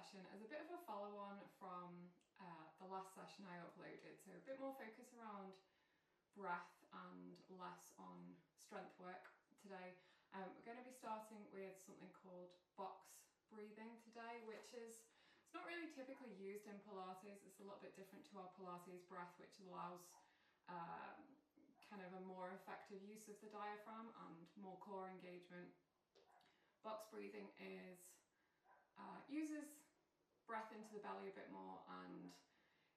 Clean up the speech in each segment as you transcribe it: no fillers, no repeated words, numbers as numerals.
session as a bit of a follow-on from the last session I uploaded, so a bit more focus around breath and less on strength work today. We're going to be starting with something called box breathing today, which is, it's not really typically used in Pilates. It's a little bit different to our Pilates breath, which allows kind of a more effective use of the diaphragm and more core engagement. Box breathing uses breath into the belly a bit more and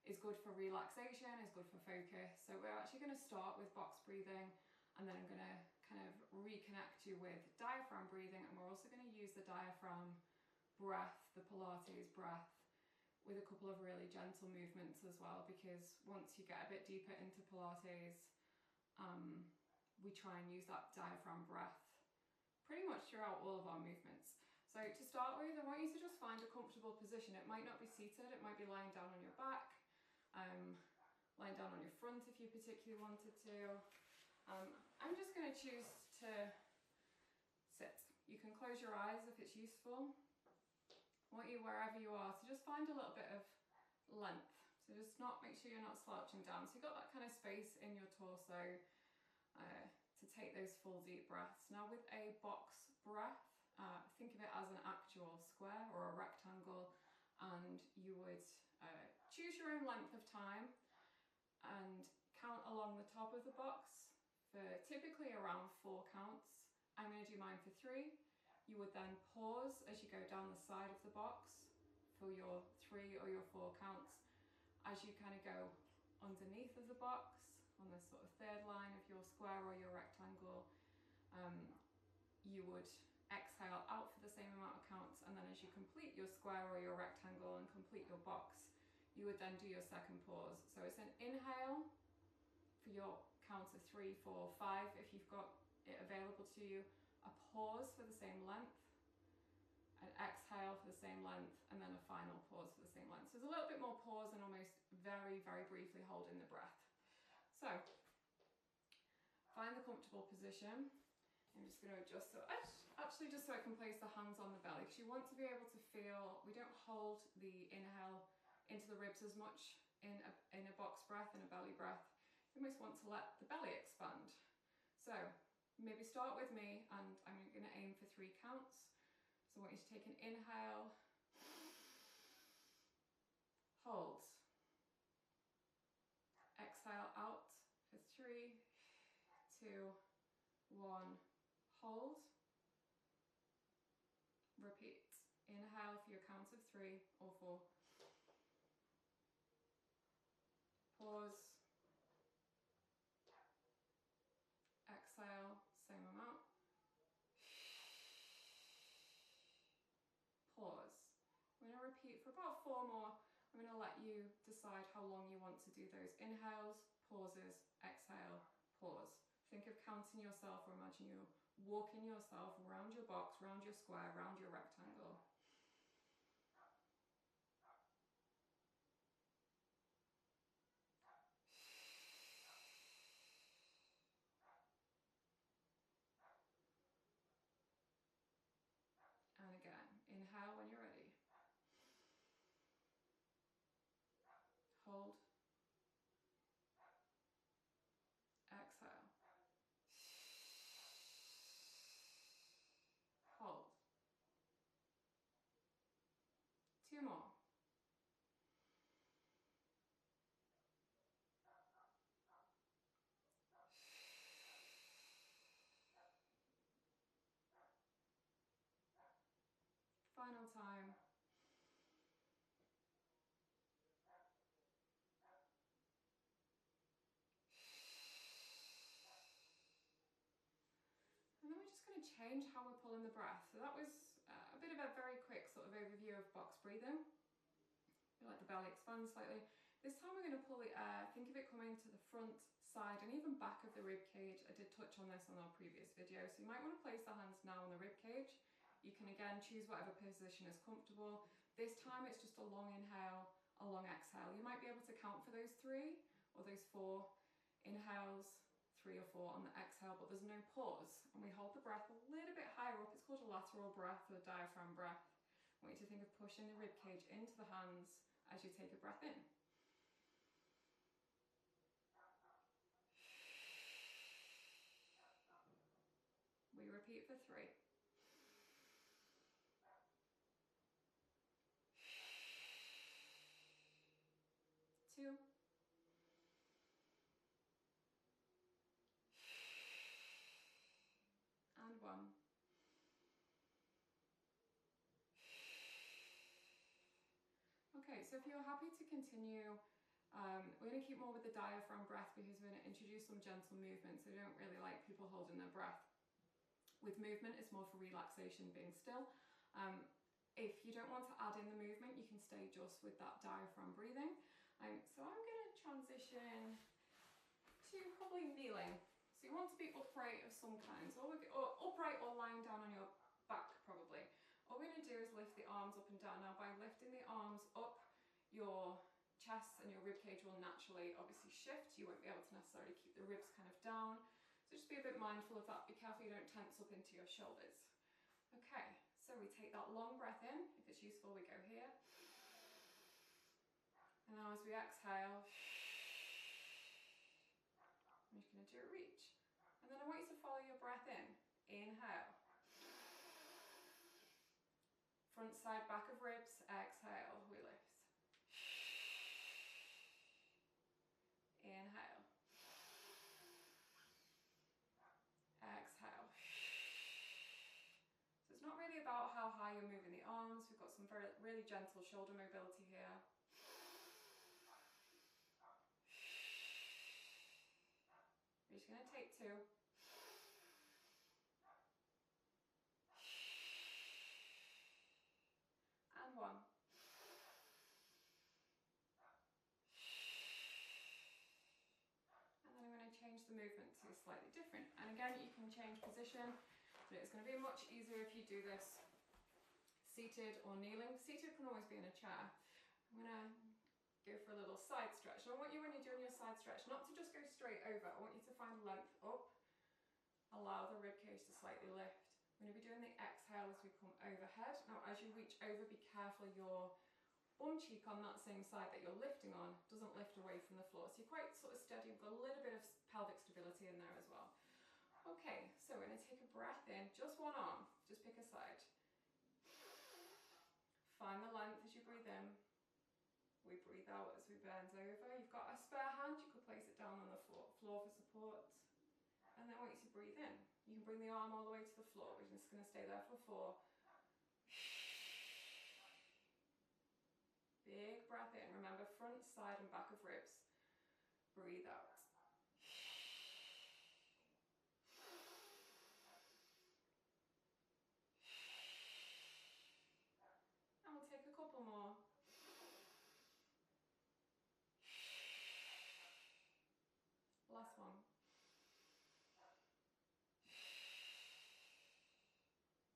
is good for relaxation, is good for focus. So we're actually going to start with box breathing, and then I'm going to kind of reconnect you with diaphragm breathing, and we're also going to use the diaphragm breath, the Pilates breath, with a couple of really gentle movements as well, because once you get a bit deeper into Pilates, we try and use that diaphragm breath pretty much throughout all of our movements. So to start with, I want you to just find a comfortable position. It might not be seated, it might be lying down on your back, lying down on your front if you particularly wanted to. I'm just going to choose to sit. You can close your eyes if it's useful. I want you, wherever you are, to just find a little bit of length. So just make sure you're not slouching down. So you've got that kind of space in your torso to take those full deep breaths. Now with a box breath, think of it as an actual square or a rectangle, and you would choose your own length of time and count along the top of the box for typically around 4 counts. I'm going to do mine for 3. You would then pause as you go down the side of the box for your 3 or your 4 counts. As you kind of go underneath of the box, on this sort of 3rd line of your square or your rectangle, you would exhale out for the same amount of counts, and then as you complete your square or your rectangle and complete your box, you would then do your 2nd pause. So it's an inhale for your count of 3, 4, 5 if you've got it available to you, a pause for the same length, an exhale for the same length, and then a final pause for the same length. So there's a little bit more pause and almost very, very briefly holding the breath. So find the comfortable position. I'm just going to adjust, so actually just so I can place the hands on the belly, because you want to be able to feel, we don't hold the inhale into the ribs as much in a box breath and a belly breath. You almost want to let the belly expand. So maybe start with me, and I'm going to aim for 3 counts. So I want you to take an inhale, hold, exhale out for 3, 2, 1, hold, repeat, inhale for your count of 3 or 4, pause, exhale, same amount, pause. I'm going to repeat for about 4 more. I'm going to let you decide how long you want to do those inhales, pauses, exhale, pause. Think of counting yourself, or imagine you walking yourself around your box, around your square, around your rectangle. And again, inhale when you're ready. Hold. Exhale. Hold. 2 more. Final time. And then we're just going to change how we're pulling the breath. So that was a bit of a very quick sort of overview of box breathing. You let the belly expand slightly. This time we're going to pull the air. Think of it coming to the front, side, and even back of the rib cage. I did touch on this on our previous video, so you might want to place the hands now on the rib cage. You can again choose whatever position is comfortable. This time it's just a long inhale, a long exhale. You might be able to count for those 3 or those 4 inhales, 3 or 4 on the exhale, but there's no pause. And we hold the breath a little bit higher up. It's called a lateral breath or diaphragm breath. I want you to think of pushing the rib cage into the hands as you take a breath in. We repeat for 3. 2. And 1. Okay, so if you're happy to continue, we're going to keep more with the diaphragm breath because we're going to introduce some gentle movement. So I don't really like people holding their breath. With movement, it's more for relaxation, being still. If you don't want to add in the movement, you can stay just with that diaphragm breathing. So I'm going to transition to probably kneeling. So you want to be upright of some kind, or upright or lying down on your back probably. All we're going to do is lift the arms up and down. Now by lifting the arms up, your chest and your rib cage will naturally obviously shift. You won't be able to necessarily keep the ribs kind of down. So just be a bit mindful of that. Be careful you don't tense up into your shoulders. Okay, so we take that long breath in. If it's useful, we go here. And now as we exhale, I'm just going to do a reach. And then I want you to follow your breath in. Inhale. Front side, back of ribs. Exhale, we lift. Inhale. Exhale. So it's not really about how high you're moving the arms. We've got some really gentle shoulder mobility here. We're just going to take 2. And 1. And then I'm going to change the movement to slightly different. And again, you can change position, but it's going to be much easier if you do this seated or kneeling. Seated can always be in a chair. I'm going to go for a little side stretch. And I want you, when you're doing your side stretch, not to just go straight over. I want you to find length up. Allow the rib cage to slightly lift. We're going to be doing the exhale as we come overhead. Now, as you reach over, be careful your bum cheek on that same side that you're lifting on doesn't lift away from the floor. So you're quite sort of steady. You've got a little bit of pelvic stability in there as well. Okay, so we're going to take a breath in. Just one arm. Just pick a side. Find the length as you breathe in. We breathe out as we bend over. You've got a spare hand, you could place it down on the floor for support. And then I want you to breathe in. You can bring the arm all the way to the floor. We're just going to stay there for 4. Big breath in. Remember, front, side and back of ribs. Breathe out. And we'll take a couple more. Last one.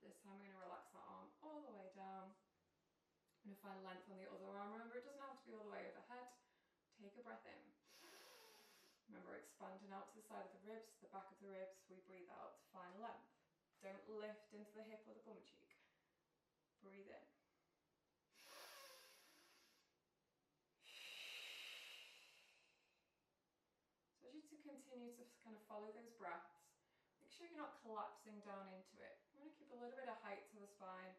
This time we're going to relax that arm all the way down. I'm going to find length on the other arm. Remember, it doesn't have to be all the way overhead. Take a breath in. Remember, expanding out to the side of the ribs, the back of the ribs. We breathe out to find length. Don't lift into the hip or the bum cheek. Breathe in. So as you to continue to kind of follow those breaths, make sure you're not collapsing down into it. You want to keep a little bit of height to the spine.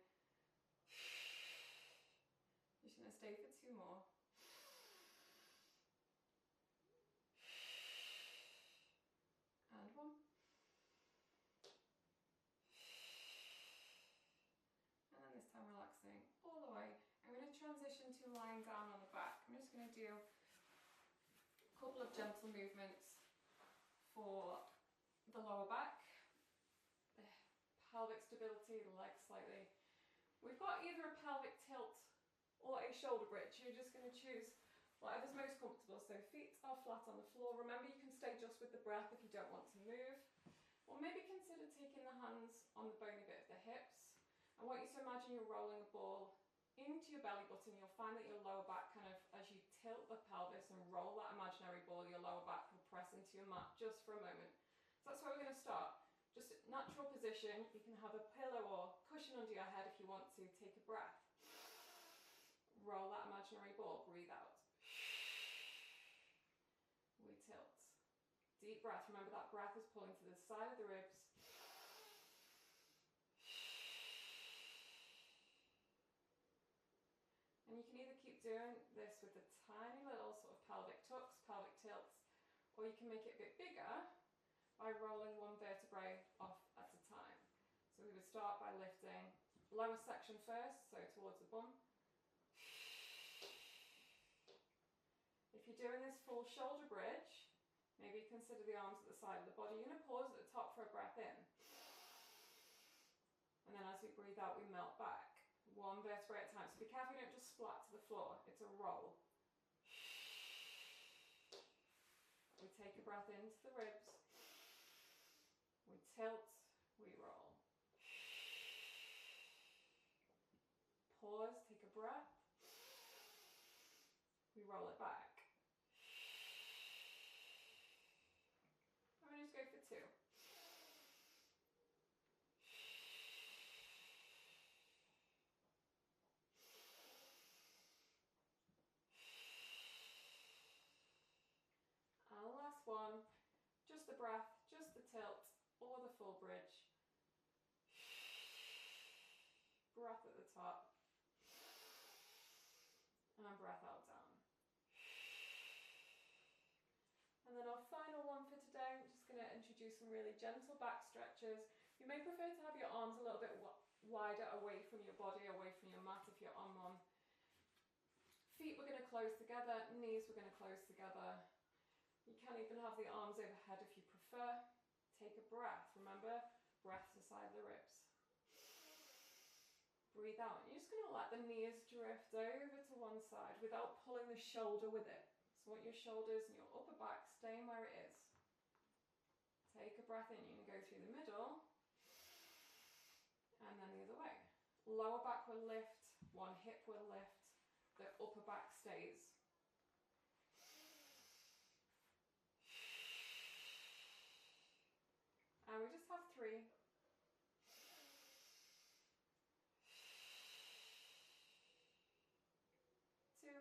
You're just going to stay for 2 more. And 1. And then this time relaxing all the way. I'm going to transition to lying down on the back. I'm just going to do a couple of gentle movements for the lower back, the pelvic stability, the legs slightly. We've got either a pelvic tilt or a shoulder bridge. You're just going to choose whatever's most comfortable. So feet are flat on the floor. Remember, you can stay just with the breath if you don't want to move. Or maybe consider taking the hands on the bony bit of the hips. I want you to imagine you're rolling a ball into your belly button. You'll find that your lower back kind of, as you tilt the pelvis and roll that imaginary ball, your lower back will press into your mat just for a moment. So that's where we're going to start. Just natural position. You can have a pillow or cushion under your head if you want to. Take a breath. roll that imaginary ball, breathe out. We tilt. Deep breath, remember that breath is pulling to the side of the ribs. And you can either keep doing this with the tiny little sort of pelvic tucks, pelvic tilts, or you can make it a bit bigger by rolling one vertebrae off at a time. So we would start by lifting lower section first, so towards the bum. If you're doing this full shoulder bridge, maybe consider the arms at the side of the body. You're going to pause at the top for a breath in. And then as we breathe out, we melt back. One vertebrae at a time. So be careful you don't just splat to the floor. It's a roll. We take a breath into the ribs. We tilt, we roll. Pause, take a breath. We roll it back. I'm going to just go for 2. And last one, just the breath, just the tilt, or the full bridge. Breath at the top. And breath out down. And then our final one for today, we're just going to introduce some really gentle back stretches. You may prefer to have your arms a little bit wider away from your body, away from your mat if you're on one. Feet we're going to close together, knees we're going to close together. You can even have the arms overhead if you prefer. Take a breath. Remember, breath to the side of the ribs. Breathe out. You're just going to let the knees drift over to one side without pulling the shoulder with it. So want your shoulders and your upper back staying where it is. Take a breath in. You can go through the middle and then the other way. Lower back will lift, one hip will lift, the upper back stays. And we just have 3. 2.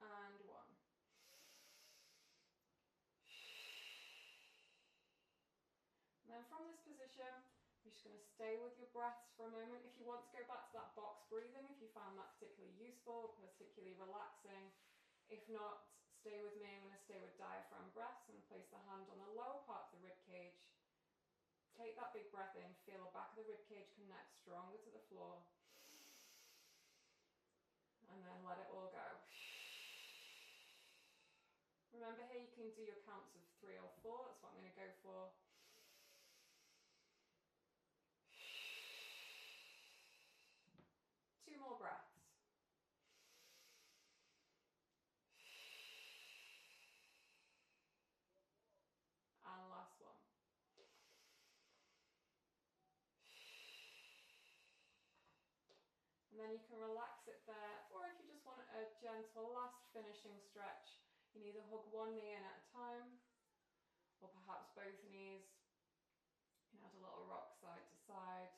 And 1. And then from this position, you're just going to stay with your breaths for a moment. If you want to go back to that box breathing, if you found that particularly useful, particularly relaxing. If not, stay with me. I'm going to stay with diaphragm breaths and place the hand on the lower part of the rib cage. Take that big breath in, feel the back of the rib cage connect stronger to the floor. And then let it all go. Remember here you can do your counts of 3 or 4, that's what I'm going to go for. Two more breaths. And last one. And then you can relax it there, or if you just want a gentle last finishing stretch, you can either hug one knee in at a time, or perhaps both knees. You can add a little rock side to side.